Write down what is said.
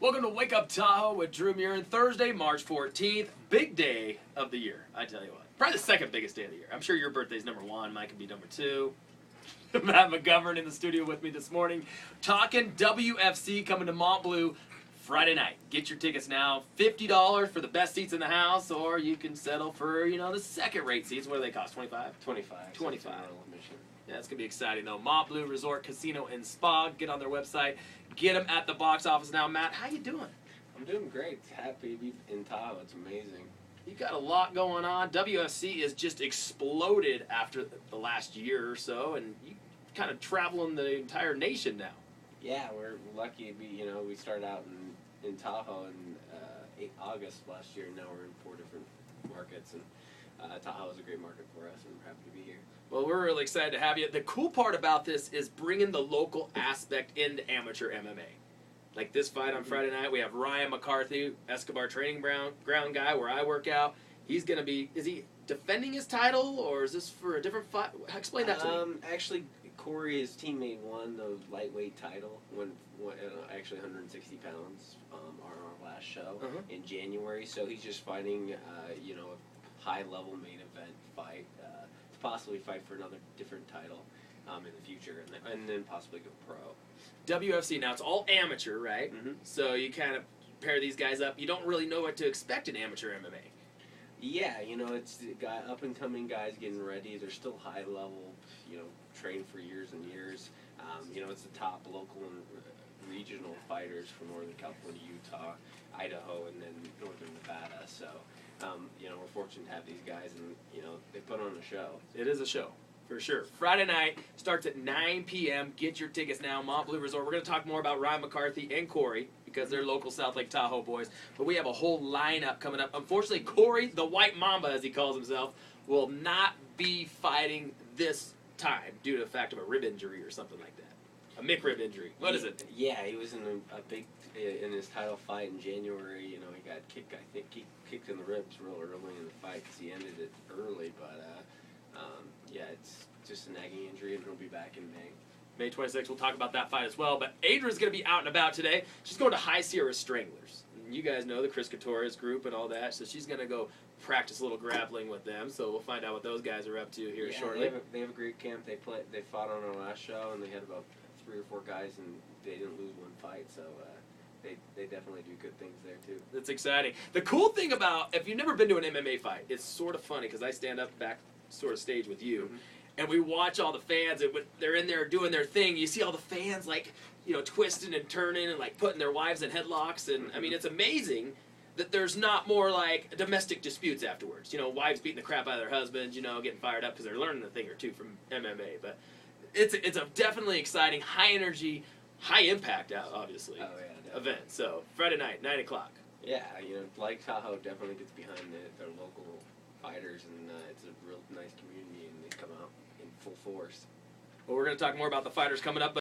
Welcome to Wake Up Tahoe with Dreu Murin. Thursday, March 14th. Big day of the year, I tell you what. Probably the second biggest day of the year. I'm sure your birthday's number one. Mine could be number two. Matt McGovern in the studio with me this morning. Talking WFC coming to Mont Bleu Friday night. Get your tickets now. $50 for the best seats in the house, or you can settle for, the second-rate seats. What do they cost, $25? $25. Yeah, it's going to be exciting, though. Mont Bleu Resort, Casino, and Spa. Get on their website. Get them at the box office now. Matt, how you doing? I'm doing great. Happy to be in Tahoe. It's amazing. You got a lot going on. WFC has just exploded after the last year or so, and you kind of traveling the entire nation now. Yeah, we're lucky to be, we started out in Tahoe in August last year, and now we're in 4 different markets, and Tahoe is a great market for us, and we're happy to be here. Well, we're really excited to have you. The cool part about this is bringing the local aspect into amateur MMA. Like this fight on Friday night, we have Ryan McCarthy, Escobar training ground guy where I work out. He's going to be, is he defending his title, or is this for a different fight? Explain that to me. Actually, Corey, his teammate, won the lightweight title, actually 160 pounds on our last show in January. So he's just fighting, a high-level main event fight to possibly fight for another different title in the future, and then possibly go pro. WFC, now it's all amateur, right? Mm-hmm. So you kind of pair these guys up. You don't really know what to expect in amateur MMA. Yeah, it's up-and-coming guys getting ready. They're still high-level, trained for years and years. It's the top local and regional fighters from Northern California, Utah, Idaho, and then Northern Nevada. So, we're fortunate to have these guys, and, they put on a show. It is a show, for sure. Friday night starts at 9 p.m. Get your tickets now, Mont Bleu Resort. We're going to talk more about Ryan McCarthy and Corey, because they're local South Lake Tahoe boys. But we have a whole lineup coming up. Unfortunately, Corey, the White Mamba, as he calls himself, will not be fighting this time due to the fact of a rib injury or something like that. A McRib injury. What is it? Yeah, he was in in his title fight in January. He got kicked. I think he kicked in the ribs real early in the fight because he ended it early. But it's just a nagging injury, and he'll be back in May. May 26th, we'll talk about that fight as well. But Adria's going to be out and about today. She's going to High Sierra Stranglers. And you guys know the Chris Couture's group and all that, so she's going to go practice a little grappling with them. So we'll find out what those guys are up to here shortly. They have a great camp. They fought on our last show, and they had about 3 or 4 guys, and they didn't lose one fight. So they definitely do good things there too. That's exciting. The cool thing about, if you've never been to an MMA fight, it's sort of funny because I stand up back sort of stage with you. Mm-hmm. And we watch all the fans, and when they're in there doing their thing, you see all the fans, twisting and turning and, putting their wives in headlocks. And, I mean, it's amazing that there's not more, domestic disputes afterwards. Wives beating the crap out of their husbands, getting fired up because they're learning a thing or two from MMA. But it's a definitely exciting, high-energy, high-impact, obviously, event. So, Friday night, 9 o'clock. Yeah, Lake Tahoe definitely gets behind their local fighters, and it's a real nice community, and they come out in full force. Well, we're going to talk more about the fighters coming up.